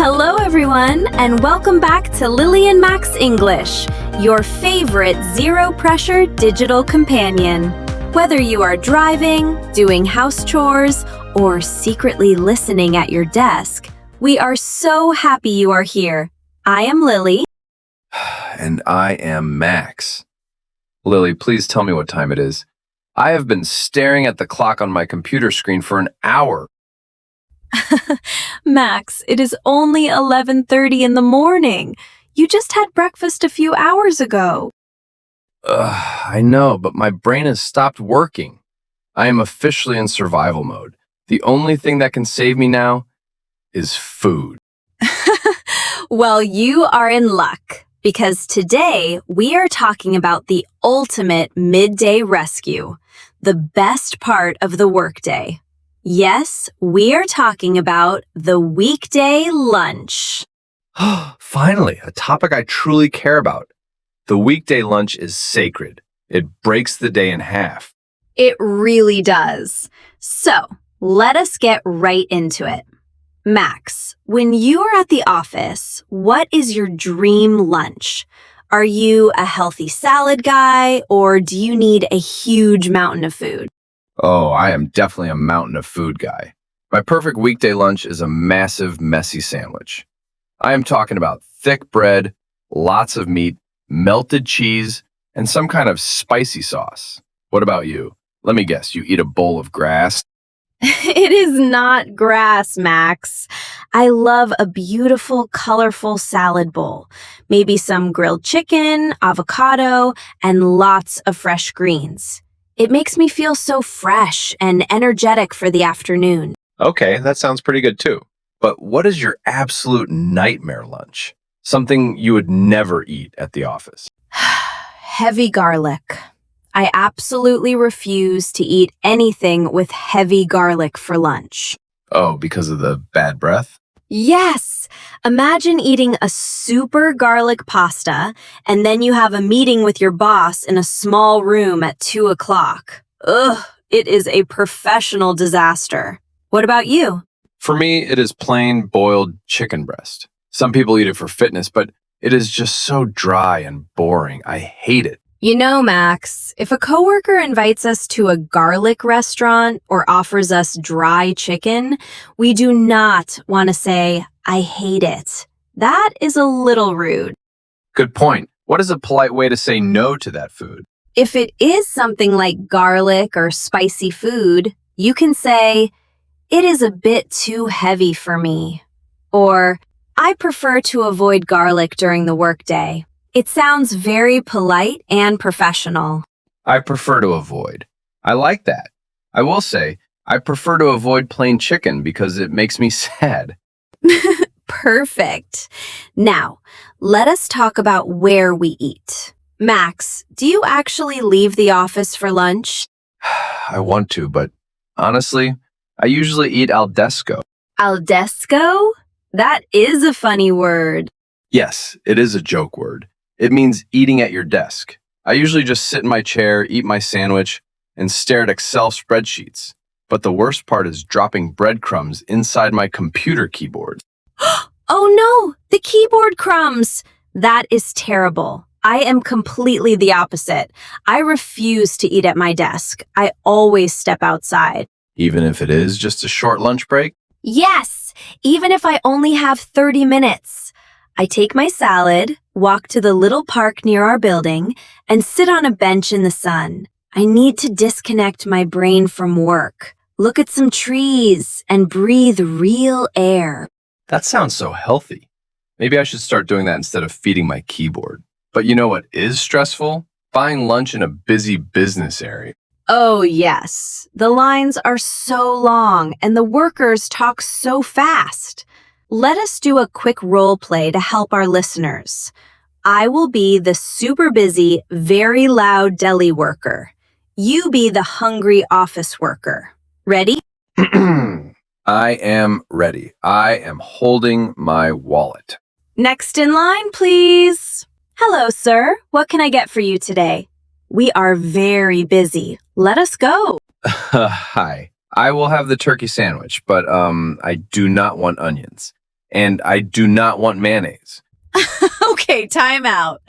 Hello, everyone, and welcome back to Lily and Max English, your favorite zero-pressure digital companion. Whether you are driving, doing house chores, or secretly listening at your desk, we are so happy you are here. I am Lily. And I am Max. Lily, please tell me what time it is. I have been staring at the clock on my computer screen for an hour. Max, it is only 11:30 in the morning. You just had breakfast a few hours ago. I know, but my brain has stopped working. I am officially in survival mode. The only thing that can save me now is food. Well, you are in luck, because today we are talking about the ultimate midday rescue, the best part of the workday. Yes, we are talking about the weekday lunch. Finally, a topic I truly care about. The weekday lunch is sacred. It breaks the day in half. It really does. So, let us get right into it. Max, when you are at the office, what is your dream lunch? Are you a healthy salad guy, or do you need a huge mountain of food? Oh, I am definitely a mountain of food guy. My perfect weekday lunch is a massive, messy sandwich. I am talking about thick bread, lots of meat, melted cheese, and some kind of spicy sauce. What about you? Let me guess, you eat a bowl of grass? It is not grass, Max. I love a beautiful, colorful salad bowl. Maybe some grilled chicken, avocado, and lots of fresh greens. It makes me feel so fresh and energetic for the afternoon. Okay, that sounds pretty good too. But what is your absolute nightmare lunch? Something you would never eat at the office. Heavy garlic. I absolutely refuse to eat anything with heavy garlic for lunch. Oh, because of the bad breath? Yes! Imagine eating a super garlic pasta, and then you have a meeting with your boss in a small room at 2 o'clock. Ugh, it is a professional disaster. What about you? For me, it is plain boiled chicken breast. Some people eat it for fitness, but it is just so dry and boring. I hate it. You know, Max, if a coworker invites us to a garlic restaurant or offers us dry chicken, we do not want to say, I hate it. That is a little rude. Good point. What is a polite way to say no to that food? If it is something like garlic or spicy food, you can say, it is a bit too heavy for me. Or, I prefer to avoid garlic during the workday. It sounds very polite and professional. I prefer to avoid. I like that. I will say, I prefer to avoid plain chicken because it makes me sad. Perfect. Now, let us talk about where we eat. Max, do you actually leave the office for lunch? I want to, but honestly, I usually eat al desko. Al desko? That is a funny word. Yes, it is a joke word. It means eating at your desk. I usually just sit in my chair, eat my sandwich, and stare at Excel spreadsheets. But the worst part is dropping breadcrumbs inside my computer keyboard. Oh no, the keyboard crumbs! That is terrible. I am completely the opposite. I refuse to eat at my desk. I always step outside. Even if it is just a short lunch break? Yes, even if I only have 30 minutes. I take my salad, walk to the little park near our building, and sit on a bench in the sun. I need to disconnect my brain from work, look at some trees, and breathe real air. That sounds so healthy. Maybe I should start doing that instead of feeding my keyboard. But you know what is stressful? Buying lunch in a busy business area. Oh, yes. The lines are so long, and the workers talk so fast. Let us do a quick role play to help our listeners. I will be the super busy, very loud deli worker. You be the hungry office worker. Ready? I am ready. I am holding my wallet. Next in line, please. Hello, sir. What can I get for you today? We are very busy. Let us go. Hi. I will have the turkey sandwich, but I do not want onions. And I do not want mayonnaise. Okay, time out.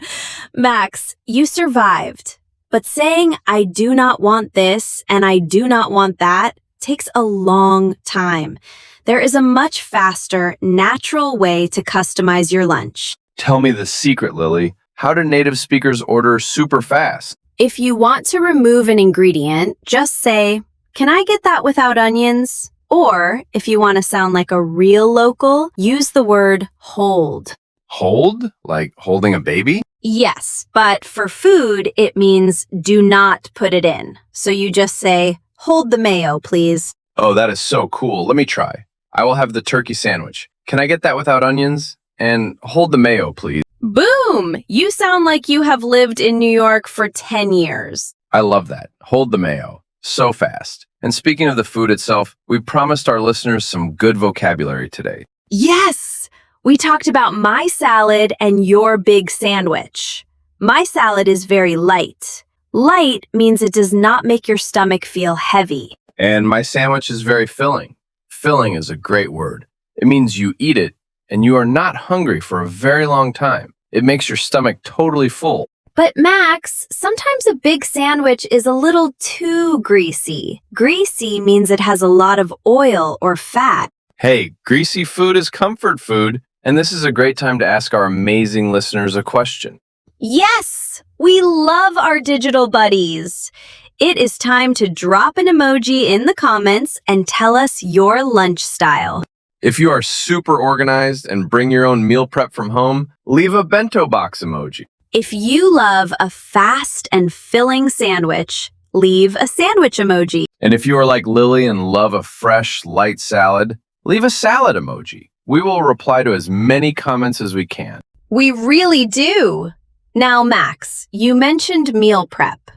Max, you survived. But saying I do not want this and I do not want that takes a long time. There is a much faster, natural way to customize your lunch. Tell me the secret, Lily. How do native speakers order super fast? If you want to remove an ingredient, just say, "Can I get that without onions?" Or, if you want to sound like a real local, use the word hold. Hold? Like holding a baby? Yes, but for food, it means do not put it in. So you just say, "Hold the mayo, please." Oh, that is so cool. Let me try. I will have the turkey sandwich. Can I get that without onions? And hold the mayo, please. Boom! You sound like you have lived in New York for 10 years. I love that. Hold the mayo. So fast. And speaking of the food itself, we promised our listeners some good vocabulary today. Yes! We talked about my salad and your big sandwich. My salad is very light. Light means it does not make your stomach feel heavy. And my sandwich is very filling. Filling is a great word. It means you eat it and you are not hungry for a very long time. It makes your stomach totally full. But Max, sometimes a big sandwich is a little too greasy. Greasy means it has a lot of oil or fat. Hey, greasy food is comfort food, and this is a great time to ask our amazing listeners a question. Yes! We love our digital buddies. It is time to drop an emoji in the comments and tell us your lunch style. If you are super organized and bring your own meal prep from home, leave a bento box emoji. If you love a fast and filling sandwich, leave a sandwich emoji. And if you are like Lily and love a fresh, light salad, leave a salad emoji. We will reply to as many comments as we can. We really do. Now, Max, you mentioned meal prep.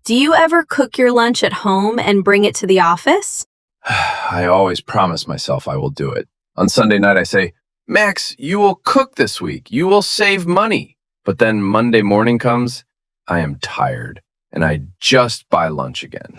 Do you ever cook your lunch at home and bring it to the office? I always promise myself I will do it. On Sunday night, I say, "Max, you will cook this week. You will save money." But then Monday morning comes, I am tired, and I just buy lunch again.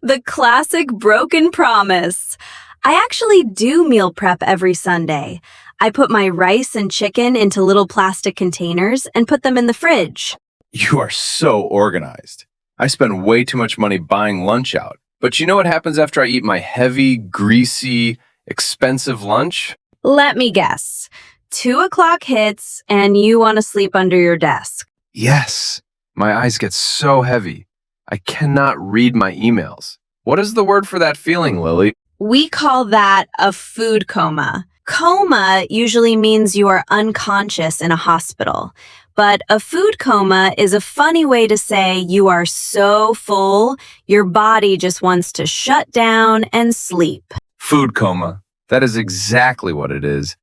The classic broken promise. I actually do meal prep every Sunday. I put my rice and chicken into little plastic containers and put them in the fridge. You are so organized. I spend way too much money buying lunch out. But you know what happens after I eat my heavy, greasy, expensive lunch? Let me guess. 2 o'clock hits and you want to sleep under your desk. Yes. My eyes get so heavy. I cannot read my emails. What is the word for that feeling, Lily? We call that a food coma. Coma usually means you are unconscious in a hospital. But a food coma is a funny way to say you are so full, your body just wants to shut down and sleep. Food coma. That is exactly what it is.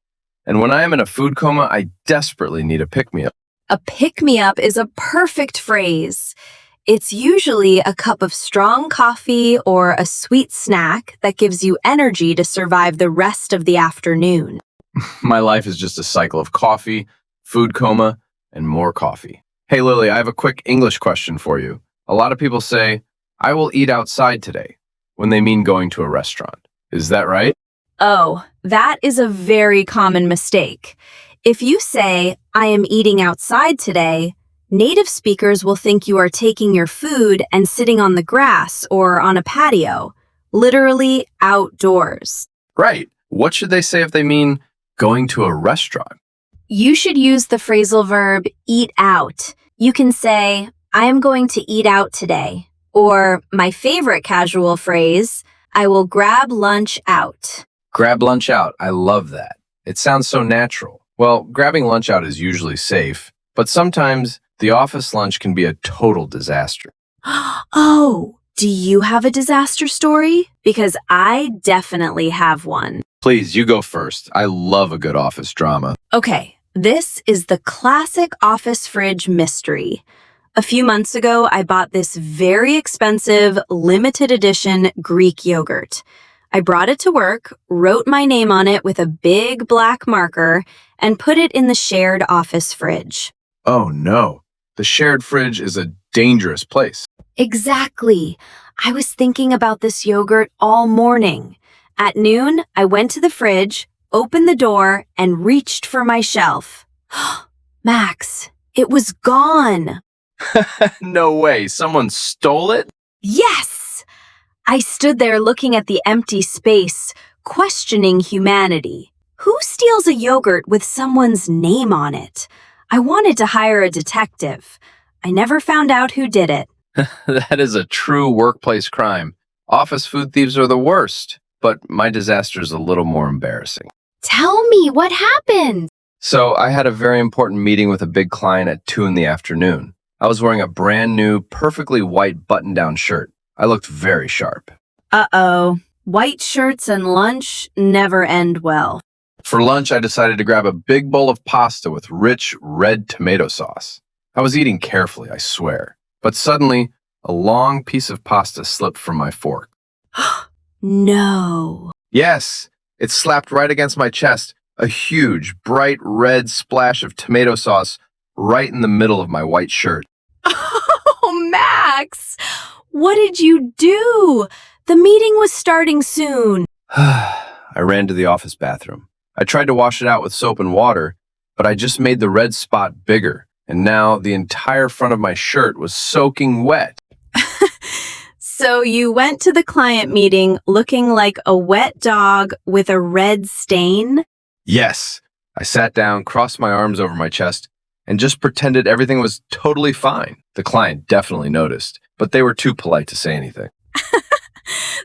And when I am in a food coma, I desperately need a pick-me-up. A pick-me-up is a perfect phrase. It's usually a cup of strong coffee or a sweet snack that gives you energy to survive the rest of the afternoon. My life is just a cycle of coffee, food coma, and more coffee. Hey, Lily, I have a quick English question for you. A lot of people say, "I will eat outside today," when they mean going to a restaurant. Is that right? Oh, that is a very common mistake. If you say, "I am eating outside today," native speakers will think you are taking your food and sitting on the grass or on a patio, literally outdoors. Right. What should they say if they mean going to a restaurant? You should use the phrasal verb eat out. You can say, "I am going to eat out today." Or my favorite casual phrase, "I will grab lunch out." Grab lunch out. I love that. It sounds so natural. Well, grabbing lunch out is usually safe, but sometimes the office lunch can be a total disaster. Oh, do you have a disaster story? Because I definitely have one. Please, you go first. I love a good office drama. Okay, this is the classic office fridge mystery. A few months ago, I bought this very expensive, limited edition Greek yogurt. I brought it to work, wrote my name on it with a big black marker, and put it in the shared office fridge. Oh no, the shared fridge is a dangerous place. Exactly. I was thinking about this yogurt all morning. At noon, I went to the fridge, opened the door, and reached for my shelf. Max, it was gone. No way, someone stole it? Yes! I stood there looking at the empty space, questioning humanity. Who steals a yogurt with someone's name on it? I wanted to hire a detective. I never found out who did it. That is a true workplace crime. Office food thieves are the worst, but my disaster is a little more embarrassing. Tell me what happened. So I had a very important meeting with a big client at 2 in the afternoon. I was wearing a brand new, perfectly white button-down shirt. I looked very sharp. Uh-oh. White shirts and lunch never end well. For lunch, I decided to grab a big bowl of pasta with rich, red tomato sauce. I was eating carefully, I swear. But suddenly, a long piece of pasta slipped from my fork. No. Yes, it slapped right against my chest. A huge, bright red splash of tomato sauce right in the middle of my white shirt. Oh, Max! What did you do? The meeting was starting soon. I ran to the office bathroom. I tried to wash it out with soap and water, but I just made the red spot bigger, and now the entire front of my shirt was soaking wet. So you went to the client meeting looking like a wet dog with a red stain? Yes. I sat down, crossed my arms over my chest, and just pretended everything was totally fine. The client definitely noticed, but they were too polite to say anything.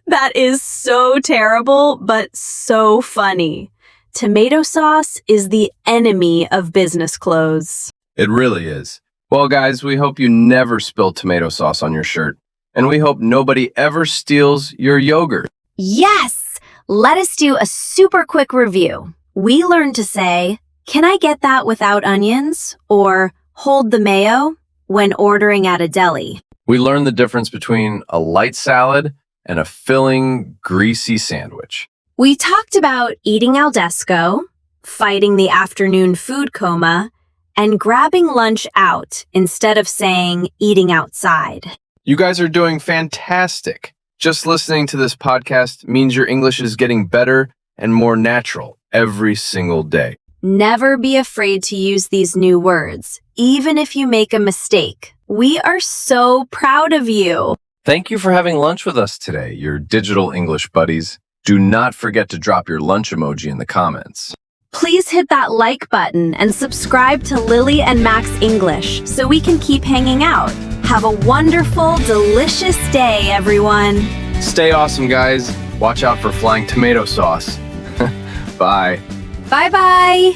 That is so terrible, but so funny. Tomato sauce is the enemy of business clothes. It really is. Well, guys, we hope you never spill tomato sauce on your shirt, and we hope nobody ever steals your yogurt. Yes! Let us do a super quick review. We learned to say, "Can I get that without onions?" or "Hold the mayo" when ordering at a deli. We learned the difference between a light salad and a filling, greasy sandwich. We talked about eating al desko, fighting the afternoon food coma, and grabbing lunch out instead of saying eating outside. You guys are doing fantastic. Just listening to this podcast means your English is getting better and more natural every single day. Never be afraid to use these new words, even if you make a mistake. We are so proud of you. Thank you for having lunch with us today, your digital English buddies. Do not forget to drop your lunch emoji in the comments. Please hit that like button and subscribe to Lily and Max English so we can keep hanging out. Have a wonderful, delicious day, everyone. Stay awesome, guys. Watch out for flying tomato sauce. Bye. Bye-bye.